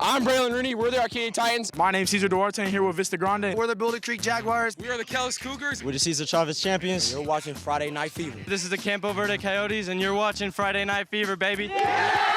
I'm Braylon Rooney. We're the Arcadia Titans. My name's Cesar Duarte, and here with Vista Grande. We're the Boulder Creek Jaguars. We are the Kellis Cougars. We're the Cesar Chavez Champions. And you're watching Friday Night Fever. This is the Campo Verde Coyotes, and you're watching Friday Night Fever, baby. Yeah!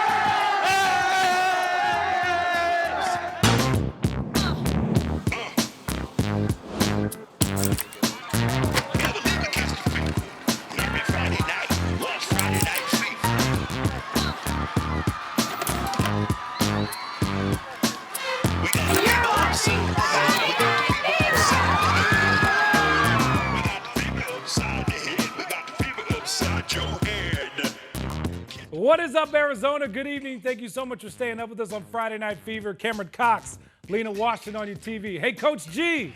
What is up, Arizona? Good evening. Thank you so much for staying up with us on Friday Night Fever. Cameron Cox, Lena Washington on your TV. Hey, Coach G.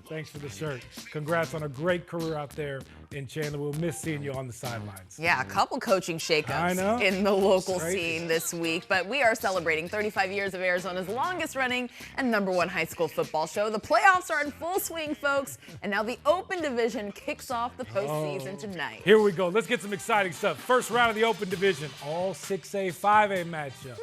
Thanks for the shirt. Congrats on a great career out there in Chandler. We'll miss seeing you on the sidelines. Yeah, a couple coaching shakeups in the local scene this week. But we are celebrating 35 years of Arizona's longest running and #1 high school football show. The playoffs are in full swing, folks. And now the Open Division kicks off the postseason tonight. Here we go. Let's get some exciting stuff. First round of the Open Division. All 6A, 5A matchup.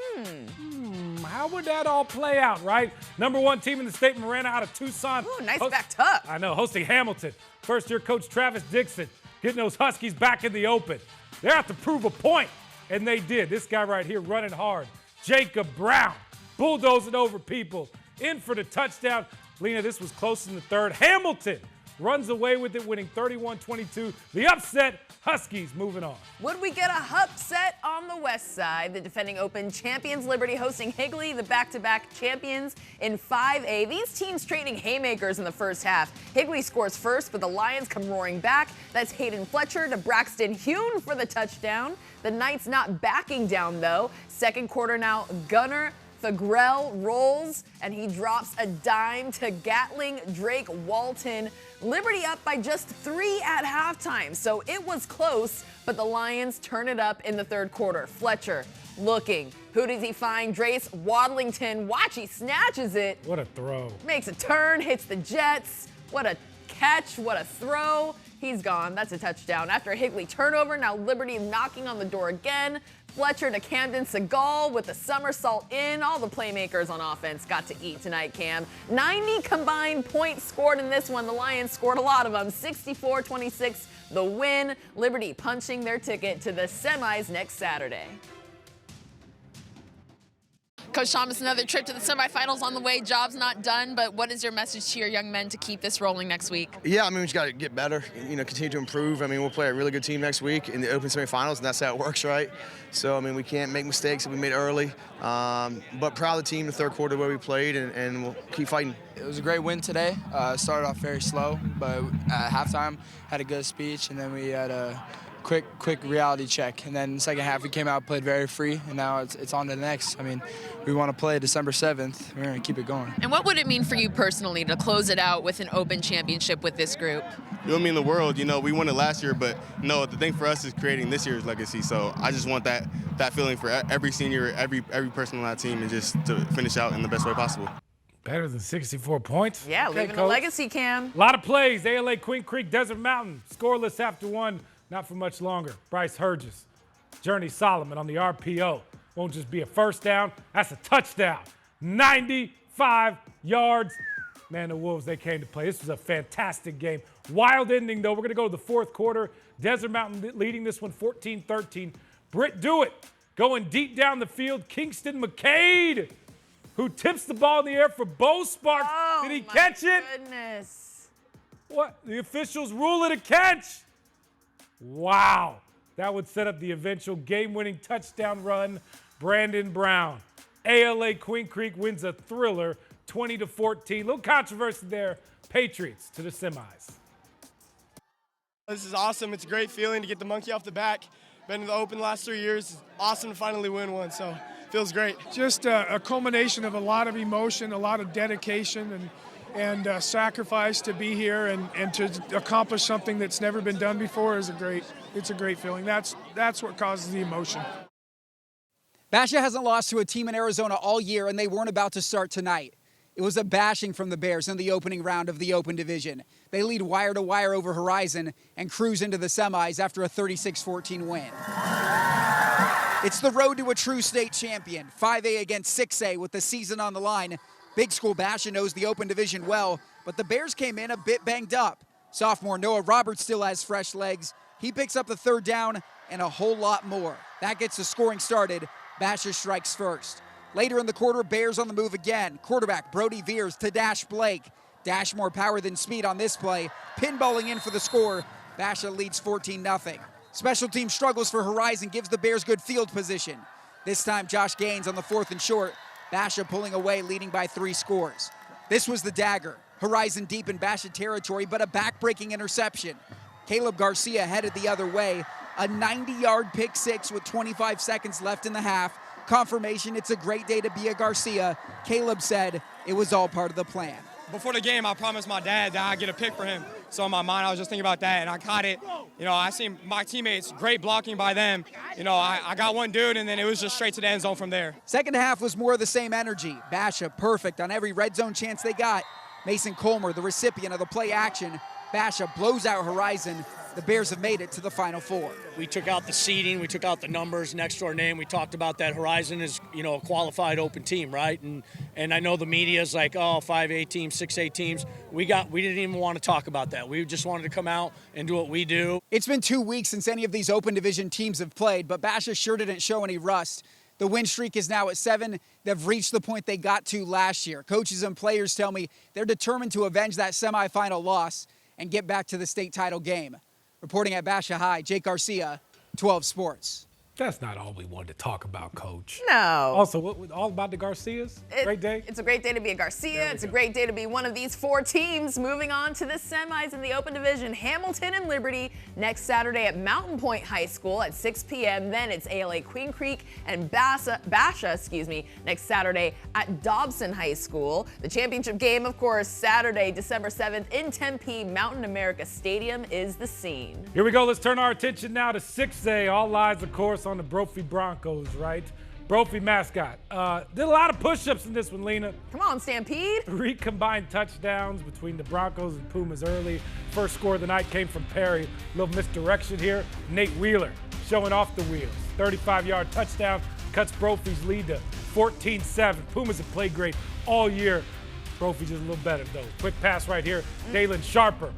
How would that all play out, right? #1 team in the state, Marana, out of Tucson. Ooh, nice backed up. I know, hosting Hamilton. First-year coach Travis Dixon getting those Huskies back in the Open. They have to prove a point, and they did. This guy right here running hard, Jacob Brown, bulldozing over people, in for the touchdown. Lena, this was close in the third. Hamilton runs away with it, winning 31-22. The upset, Huskies moving on. Would we get a upset on the west side? The defending Open champions Liberty hosting Higley, the back-to-back champions in 5A. These teams trading haymakers in the first half. Higley scores first, but the Lions come roaring back. That's Hayden Fletcher to Braxton Hune for the touchdown. The Knights not backing down, though. Second quarter now, Gunnar Fagrell rolls, and he drops a dime to Gatling Drake Walton. Liberty up by just 3 at halftime, so it was close, but the Lions turn it up in the third quarter. Fletcher looking. Who does he find? Drace Wadlington. Watch, he snatches it. What a throw. Makes a turn, hits the Jets. What a catch, what a throw. He's gone. That's a touchdown. After a Higley turnover, now Liberty knocking on the door again. Fletcher to Camden Segal with the somersault in. All the playmakers on offense got to eat tonight, Cam. 90 combined points scored in this one. The Lions scored a lot of them. 64-26, the win. Liberty punching their ticket to the semis next Saturday. Coach Thomas, another trip to the semifinals on the way. Job's not done, but what is your message to your young men to keep this rolling next week? Yeah, I mean, we just got to get better, continue to improve. I mean, we'll play a really good team next week in the Open semifinals, and that's how it works, right? So, I mean, we can't make mistakes that we made early, but proud of the team, the third quarter where we played, and we'll keep fighting. It was a great win today. Started off very slow, but at halftime had a good speech, and then we had a quick reality check. And then the second half we came out, played very free, and now it's on to the next. I mean, we want to play December 7th. We're going to keep it going. And what would it mean for you personally to close it out with an Open championship with this group? It would mean the world. We won it last year, but no, the thing for us is creating this year's legacy. So I just want that feeling for every senior, every person on that team, and just to finish out in the best way possible. Better than 64 points. Yeah, leaving a legacy, Cam. A lot of plays. ALA, Queen Creek, Desert Mountain. Scoreless after one. Not for much longer. Bryce Herges, Journey Solomon on the RPO. Won't just be a first down. That's a touchdown. 95 yards. Man, the Wolves, they came to play. This was a fantastic game. Wild ending, though. We're going to go to the fourth quarter. Desert Mountain leading this one 14-13. Britt Dewitt going deep down the field. Kingston McCade, who tips the ball in the air for Bo Sparks. Did he catch it? Goodness. What? The officials rule it a catch. Wow. That would set up the eventual game-winning touchdown run. Brandon Brown. ALA Queen Creek wins a thriller, 20-14. Little controversy there. Patriots to the semis. This is awesome. It's a great feeling to get the monkey off the back. Been to the Open the last 3 years. It's awesome to finally win one, so feels great. Just a culmination of a lot of emotion, a lot of dedication, and sacrifice to be here and to accomplish something that's never been done before it's a great feeling. That's what causes the emotion. Basha hasn't lost to a team in Arizona all year, and they weren't about to start tonight. It was a bashing from the Bears in the opening round of the Open Division. They lead wire to wire over Horizon and cruise into the semis after a 36-14 win. It's the road to a true state champion. 5A against 6A with the season on the line. Big school Basha knows the open division well, but the Bears came in a bit banged up. Sophomore Noah Roberts still has fresh legs. He picks up the third down and a whole lot more. That gets the scoring started. Basha strikes first. Later in the quarter, Bears on the move again. Quarterback Brody veers to Dash Blake. Dash more power than speed on this play. Pinballing in for the score. Basha leads 14-0. Special team struggles for Horizon, gives the Bears good field position. This time, Josh Gaines on the 4th and short. Basha pulling away, leading by 3 scores. This was the dagger. Horizon deep in Basha territory, but a back-breaking interception. Caleb Garcia headed the other way. A 90-yard pick six with 25 seconds left in the half. Confirmation it's a great day to be a Garcia. Caleb said it was all part of the plan. Before the game, I promised my dad that I'd get a pick for him. So in my mind, I was just thinking about that, and I caught it. You know, I seen my teammates, great blocking by them. You know, I got one dude, and then it was just straight to the end zone from there. Second half was more of the same energy. Basha perfect on every red zone chance they got. Mason Colmer, the recipient of the play action. Basha blows out Horizon. The Bears have made it to the Final Four. We took out the seeding, we took out the numbers next to our name. We talked about that Horizon is, you know, a qualified open team, right? And I know the media is like, oh, 5A teams, 6A teams. We didn't even want to talk about that. We just wanted to come out and do what we do. It's been 2 weeks since any of these open division teams have played, but Basha sure didn't show any rust. The win streak is now at 7. They've reached the point they got to last year. Coaches and players tell me they're determined to avenge that semifinal loss and get back to the state title game. Reporting at Basha High, Jake Garcia, 12 Sports. That's not all we wanted to talk about, Coach. No. Also, all about the Garcias? Great day? It's a great day to be a Garcia. It's a great day to be one of these 4 teams moving on to the semis in the Open Division. Hamilton and Liberty next Saturday at Mountain Point High School at 6 p.m. Then it's ALA Queen Creek and Basha next Saturday at Dobson High School. The championship game, of course, Saturday, December 7th in Tempe. Mountain America Stadium is the scene. Here we go. Let's turn our attention now to 6A. All eyes, of course, on the Brophy Broncos, right? Brophy mascot. Did a lot of push-ups in this one, Lena. Come on, Stampede. 3 combined touchdowns between the Broncos and Pumas early. First score of the night came from Perry. A little misdirection here. Nate Wheeler showing off the wheels. 35-yard touchdown cuts Brophy's lead to 14-7. Pumas have played great all year. Brophy just a little better, though. Quick pass right here. Dalen Sharper.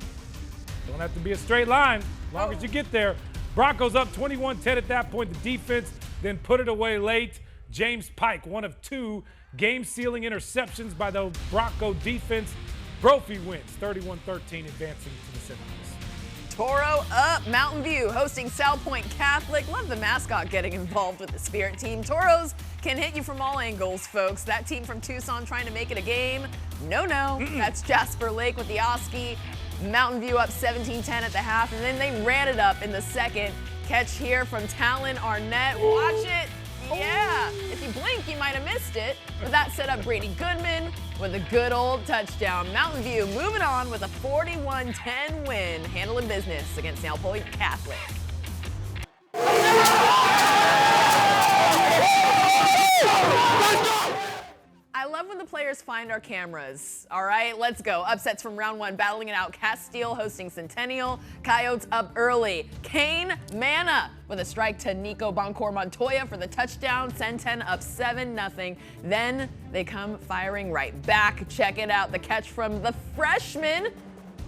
Don't have to be a straight line as long as you get there. Broncos up 21-10 at that point. The defense then put it away late. James Pike, one of 2 game-sealing interceptions by the Bronco defense. Brophy wins 31-13, advancing to the semis. Toro up. Mountain View hosting South Point Catholic. Love the mascot getting involved with the Spirit team. Toros can hit you from all angles, folks. That team from Tucson trying to make it a game. No. That's Jasper Lake with the Oski. Mountain View up 17-10 at the half, and then they ran it up in the second. Catch here from Talon Arnett. Watch it. Yeah. If you blink, you might have missed it. But that set up Brady Goodman with a good old touchdown. Mountain View moving on with a 41-10 win, handling business against South Point Catholic. I love when the players find our cameras. All right, let's go. Upsets from round 1, battling it out. Castile hosting Centennial. Coyotes up early. Kane Manna with a strike to Nico Boncor Montoya for the touchdown. Centen up 7-0. Then they come firing right back. Check it out. The catch from the freshman,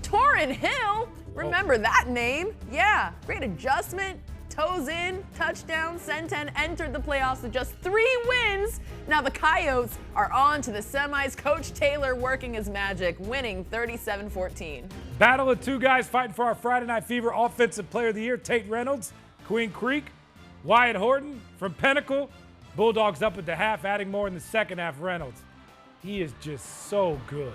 Torrin Hill. Remember that name? Yeah, great adjustment. Toes in, touchdown. Centen entered the playoffs with just 3 wins. Now the Coyotes are on to the semis. Coach Taylor working his magic, winning 37-14. Battle of 2 guys fighting for our Friday Night Fever Offensive Player of the Year. Tate Reynolds, Queen Creek. Wyatt Horton from Pinnacle. Bulldogs up at the half, adding more in the second half. Reynolds, he is just so good.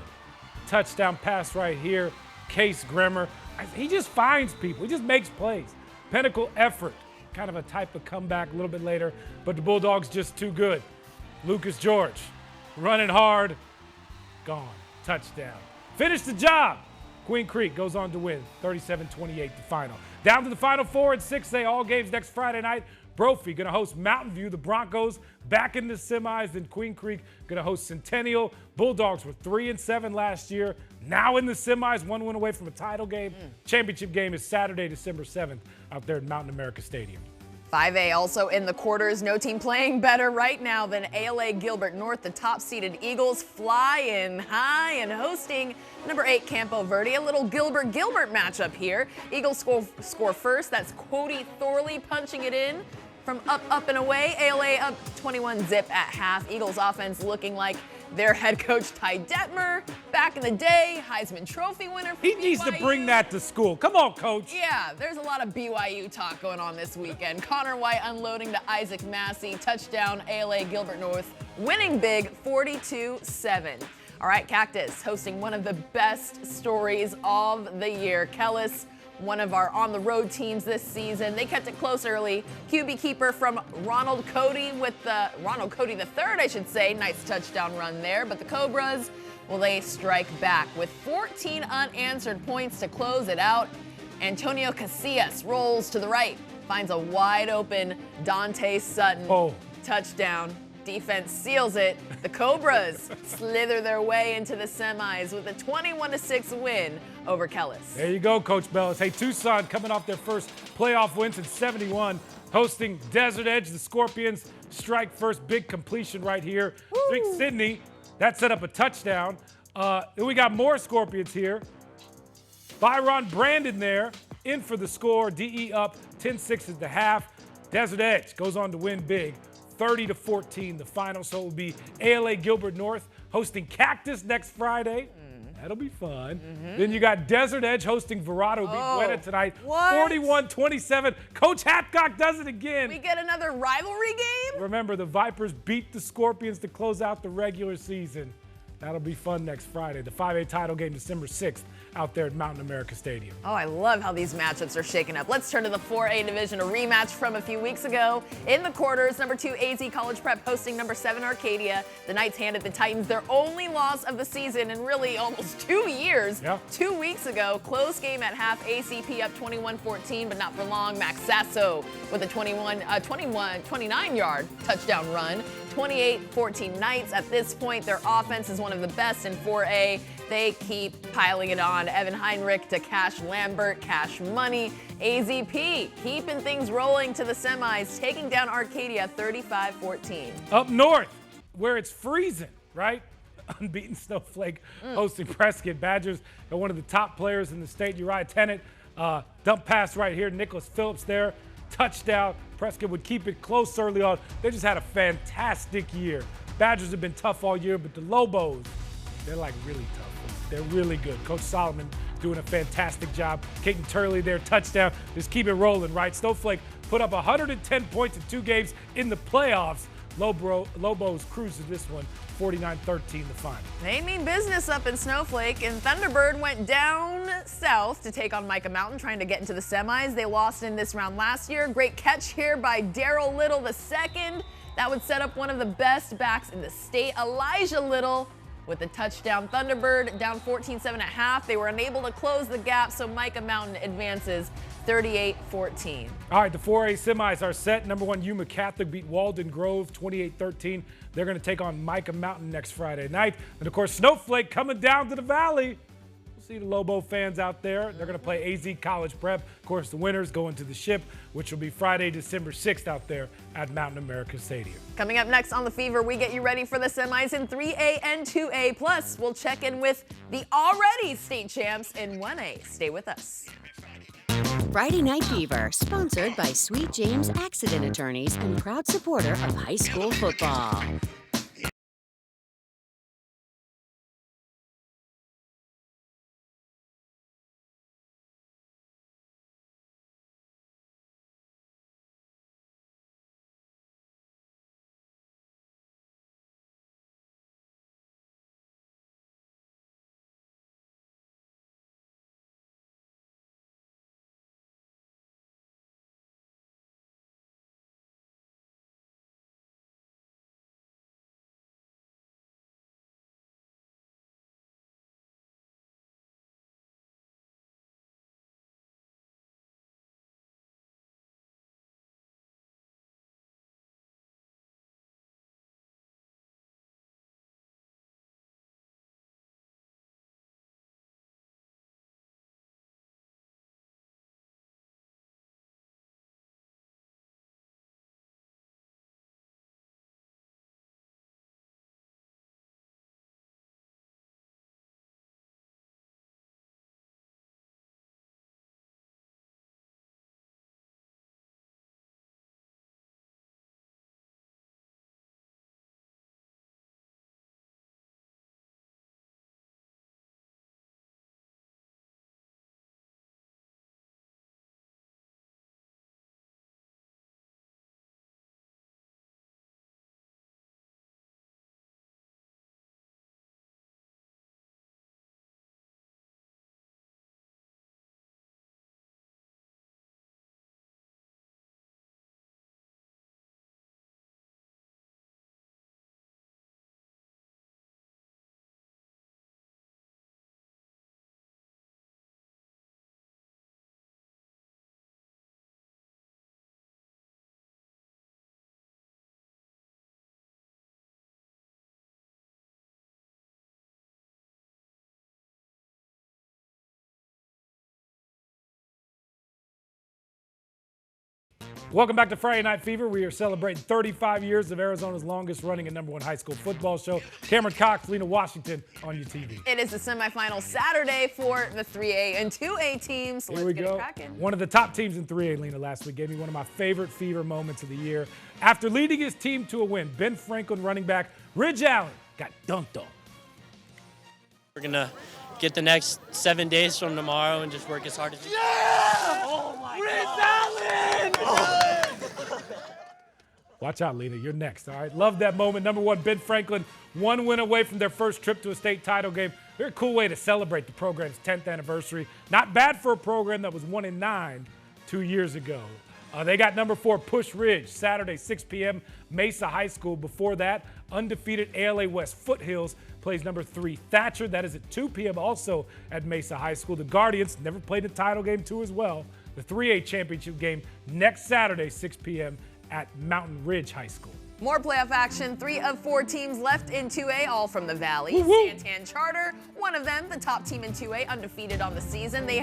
Touchdown pass right here. Case Grimmer. He just finds people. He just makes plays. Pinnacle effort, kind of a type of comeback a little bit later, but the Bulldogs just too good. Lucas George, running hard, gone, touchdown. Finish the job. Queen Creek goes on to win 37-28 the final. Down to the Final Four at 6A, all games next Friday night. Brophy going to host Mountain View. The Broncos back in the semis. Then Queen Creek going to host Centennial. Bulldogs were 3-7 last year. Now in the semis, 1 win away from a title game. Championship game is Saturday, December 7th out there at Mountain America Stadium. 5A also in the quarters. No team playing better right now than ALA Gilbert North. The top-seeded Eagles flying high and hosting number 8 Campo Verde. A little Gilbert matchup here. Eagles score first. That's Cody Thorley punching it in from up and away. ALA up 21-zip at half. Eagles offense looking like their head coach Ty Detmer back in the day, Heisman Trophy winner for He needs to bring that to school. Come on, coach. Yeah, there's a lot of BYU talk going on this weekend. Connor White unloading to Isaac Massey. Touchdown, ALA Gilbert North, winning big 42-7. All right, Cactus hosting one of the best stories of the year. Kellis, one of our on-the-road teams this season. They kept it close early. QB keeper from Ronald Cody the third, I should say. Nice touchdown run there. But the Cobras, well, they strike back with 14 unanswered points to close it out. Antonio Casillas rolls to the right, finds a wide-open Dante Sutton. Touchdown. Defense seals it. The Cobras slither their way into the semis with a 21-6 win over Kellis. There you go, Coach Bellis. Hey, Tucson coming off their first playoff win since '71, hosting Desert Edge. The Scorpions strike first, big completion right here. Big Sydney, that set up a touchdown. Then we got more Scorpions here. Byron Brandon there, in for the score. DE up 10-6 at the half. Desert Edge goes on to win big. 30-14 the final, so it will be ALA Gilbert North hosting Cactus next Friday. That'll be fun. Then you got Desert Edge hosting Verado beat Buena tonight. 41-27. Coach Hatcock does it again. We get another rivalry game? Remember, the Vipers beat the Scorpions to close out the regular season. That'll be fun next Friday. The 5A title game December 6th out there at Mountain America Stadium. Oh, I love how these matchups are shaking up. Let's turn to the 4A division, a rematch from a few weeks ago. In the quarters, number 2 AZ College Prep hosting number 7 Arcadia. The Knights handed the Titans their only loss of the season in really almost 2 years. 2 weeks ago, close game at half, ACP up 21-14, but not for long. Max Sasso with a 29-yard touchdown run. 28-14 Knights. At this point, their offense is one of the best in 4A. They keep piling it on. Evan Heinrich to Cash Lambert, Cash Money. AZP keeping things rolling to the semis, taking down Arcadia 35-14. Up north, where it's freezing, right? Unbeaten Snowflake hosting Prescott. Badgers are one of the top players in the state. Uriah Tennant, dump pass right here. Nicholas Phillips there. Touchdown. Prescott would keep it close early on. They just had a fantastic year. Badgers have been tough all year, but the Lobos, they're like really tough. They're really good. Coach Solomon doing a fantastic job. Caden Turley there, touchdown. Just keep it rolling, right? Snowflake put up 110 points in 2 games in the playoffs. Lobos cruised this one, 49-13 the final. They mean business up in Snowflake, and Thunderbird went down south to take on Micah Mountain, trying to get into the semis. They lost in this round last year. Great catch here by Daryl Little II. That would set up one of the best backs in the state, Elijah Little, with the touchdown. Thunderbird down 14-7 at half. They were unable to close the gap, so Micah Mountain advances 38-14. All right, the 4A semis are set. Number 1 Yuma Catholic beat Walden Grove 28-13. They're going to take on Micah Mountain next Friday night. And, of course, Snowflake coming down to the Valley. We'll see the Lobo fans out there. They're going to play AZ College Prep. Of course, the winners go into the Ship, which will be Friday, December 6th out there at Mountain America Stadium. Coming up next on The Fever, we get you ready for the semis in 3A and 2A. Plus, we'll check in with the already state champs in 1A. Stay with us. Friday Night Fever, sponsored by Sweet James Accident Attorneys and proud supporter of high school football. Welcome back to Friday Night Fever. We are celebrating 35 years of Arizona's longest running and #1 high school football show. Cameron Cox, Lena Washington on your TV. It is the semifinal Saturday for the 3A and 2A teams. Here Let's we get go. it cracking. One of the top teams in 3A, Lena, last week gave me one of my favorite Fever moments of the year. After leading his team to a win, Ben Franklin running back Ridge Allen got dunked on. We're going to get the next 7 days from tomorrow and just work as hard as we can. Oh my God. Watch out, Lena. You're next, all right? Love that moment. #1, Ben Franklin, one win away from their first trip to a state title game. Very cool way to celebrate the program's 10th anniversary. Not bad for a program that was 1-9 2 years ago. They got #4, Push Ridge, Saturday, 6 p.m., Mesa High School. Before that, undefeated ALA West Foothills plays #3, Thatcher. That is at 2 p.m., also at Mesa High School. The Guardians never played a title game, too, as well. The 3A championship game next Saturday, 6 p.m., at Mountain Ridge High School. More playoff action. 3 of 4 teams left in 2A, all from the Valley. Woo-woo. Santan Charter, one of them, the top team in 2A, undefeated on the season. They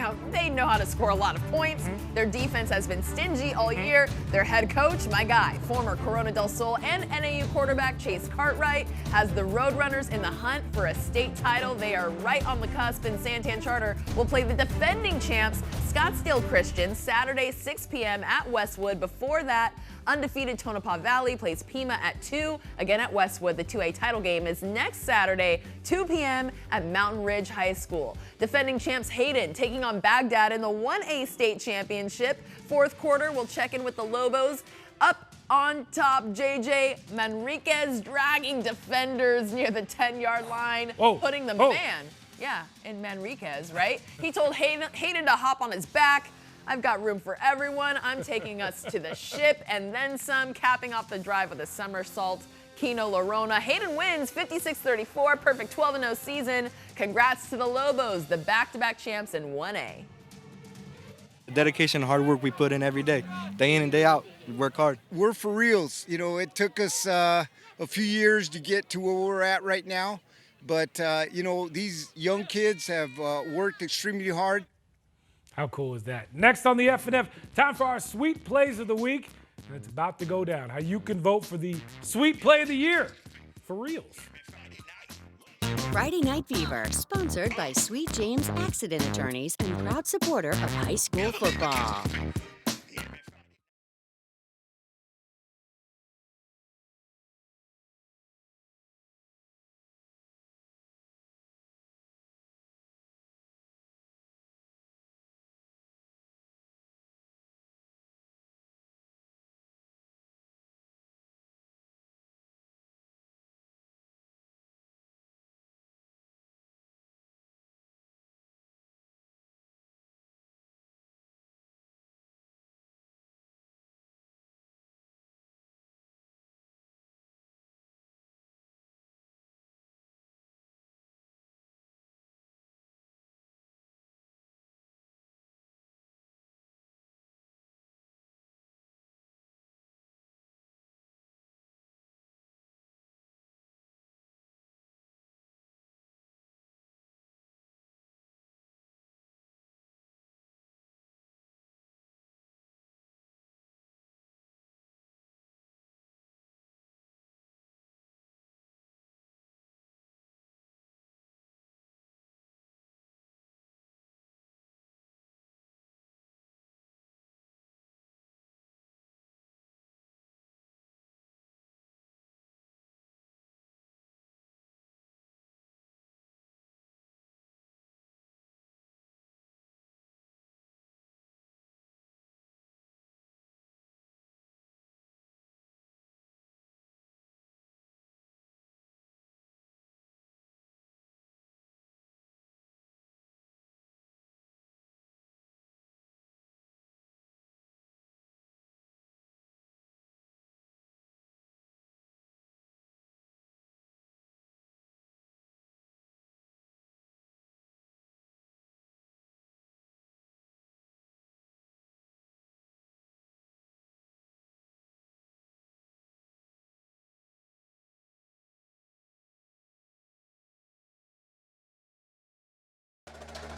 know how to score a lot of points. Their defense has been stingy all year. Their head coach, my guy, former Corona del Sol and NAU quarterback Chase Cartwright, has the Roadrunners in the hunt for a state title. They are right on the cusp, and Santan Charter will play the defending champs, Scottsdale Christian, Saturday, 6 p.m. at Westwood. Before that, undefeated Tonopah Valley plays Pima at 2, again at Westwood. The 2A title game is next Saturday, 2 p.m. at Mountain Ridge High School. Defending champs Hayden taking on Baghdad in the 1A state championship. Fourth quarter, we'll check in with the Lobos. Up on top, JJ Manriquez dragging defenders near the 10-yard line, putting the man, in Manriquez, right? He told Hayden to hop on his back. I've got room for everyone. I'm taking us to the ship and then some, capping off the drive with a somersault. Keno Lorona. Hayden wins 56-34, perfect 12-0 season. Congrats to the Lobos, the back-to-back champs in 1A. The dedication and hard work we put in every day in and day out. We work hard. We're for reals. You know, it took us a few years to get to where we're at right now. But, you know, these young kids have worked extremely hard. How cool is that? Next on the F&F, time for our Sweet Plays of the Week. And it's about to go down. How you can vote for the Sweet Play of the Year. For reals. Friday Night Fever, sponsored by Sweet James Accident Attorneys and proud supporter of high school football.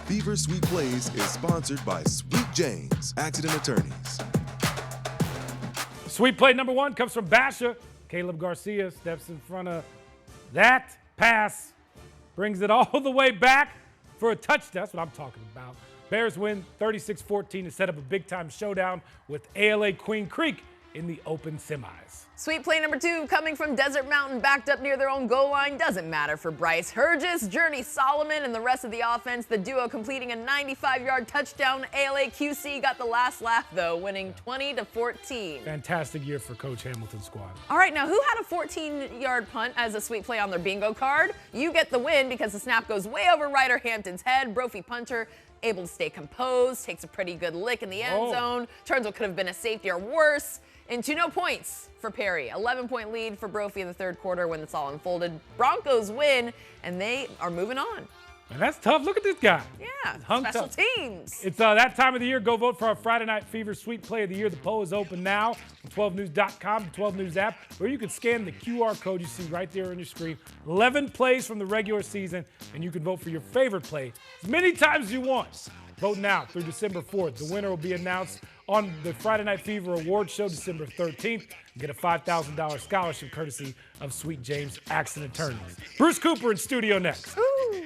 Fever Sweet Plays is sponsored by Sweet James Accident Attorneys. Sweet play number 1 comes from Basha. Caleb Garcia steps in front of that pass, brings it all the way back for a touchdown. That's what I'm talking about. Bears win 36-14 to set up a big-time showdown with ALA Queen Creek in the open semis. Sweet play number 2 coming from Desert Mountain, backed up near their own goal line. Doesn't matter for Bryce Hergis, Journey Solomon, and the rest of the offense. The duo completing a 95-yard touchdown. ALA QC got the last laugh, though, winning 20-14. Fantastic year for Coach Hamilton's squad. All right, now who had a 14-yard punt as a sweet play on their bingo card? You get the win because the snap goes way over Ryder Hampton's head. Brophy punter able to stay composed, takes a pretty good lick in the end zone. Turns what could have been a safety or worse into no points for Perry. 11-point lead for Brophy in the third quarter when it's all unfolded. Broncos win, and they are moving on. And that's tough. Look at this guy. Yeah, Hung special tough. teams. It's that time of the year. Go vote for our Friday Night Fever Sweet Play of the Year. The poll is open now on 12news.com, the 12 News app, where you can scan the QR code you see right there on your screen. 11 plays from the regular season, and you can vote for your favorite play as many times as you want. Vote now through December 4th. The winner will be announced on the Friday Night Fever Awards Show December 13th. Get a $5,000 scholarship courtesy of Sweet James Accident Attorneys. Bruce Cooper in studio next. Ooh.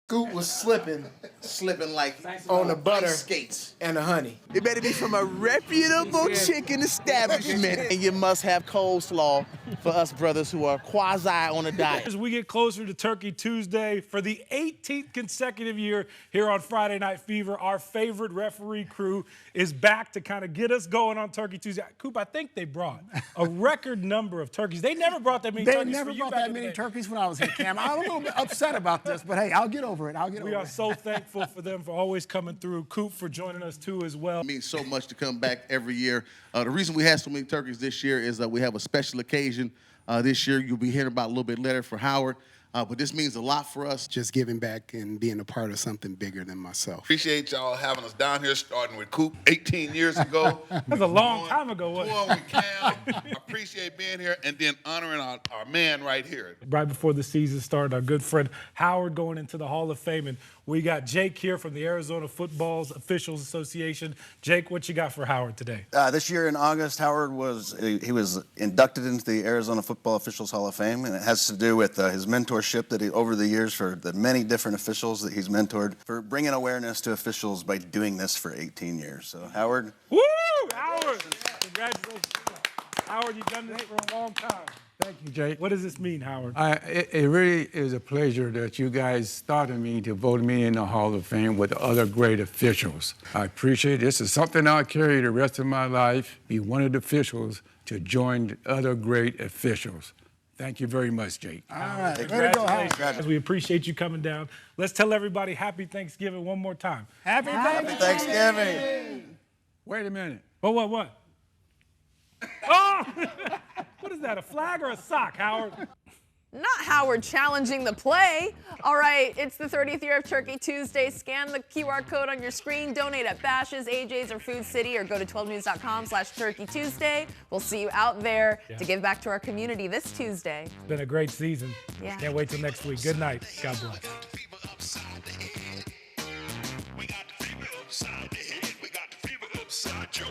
Scoop was slipping like on the butter skates and the honey. It better be from a reputable chicken establishment. And you must have coleslaw for us brothers who are quasi on a diet. As we get closer to Turkey Tuesday, for the 18th consecutive year here on Friday Night Fever, our favorite referee crew is back to kind of get us going on Turkey Tuesday. Coop, I think they brought a record number of turkeys. They never brought that many turkeys. They never brought that many turkeys when I was here, Cam. I'm a little bit upset about this, but hey, I'll get over it. We are so thankful for them for always coming through. Coop for joining us too as well. It means so much to come back every year. The reason we have so many turkeys this year is that we have a special occasion. This year, you'll be hearing about a little bit later for Howard. but this means a lot for us. Just giving back and being a part of something bigger than myself. Appreciate y'all having us down here, starting with Coop 18 years ago. That's a long time ago. Going with Cam. Appreciate being here, and then honoring our man right here. Right before the season started, our good friend Howard going into the Hall of Fame, and we got Jake here from the Arizona Football Officials Association. Jake, what you got for Howard today? This year in August, Howard was inducted into the Arizona Football Officials Hall of Fame, and it has to do with his mentorship that over the years for the many different officials that he's mentored, for bringing awareness to officials by doing this for 18 years. So, Howard. Woo! Howard! Congratulations. Howard, you've done this for a long time. Thank you, Jake. What does this mean, Howard? It really is a pleasure that you guys started me to vote me in the Hall of Fame with other great officials. I appreciate it. This is something I'll carry the rest of my life, be one of the officials to join other great officials. Thank you very much, Jake. All right. Congratulations. We appreciate you coming down. Let's tell everybody Happy Thanksgiving one more time. Happy Thanksgiving. Wait a minute. What? Oh! What is that, a flag or a sock, Howard? Not Howard challenging the play. All right, it's the 30th year of Turkey Tuesday. Scan the QR code on your screen, donate at Bash's, AJ's, or Food City, or go to 12news.com/Turkey Tuesday. We'll see you out there to give back to our community this Tuesday. It's been a great season. Yeah. Can't wait till next week. Good night. God bless. We got the fever upside the head. We got the fever upside your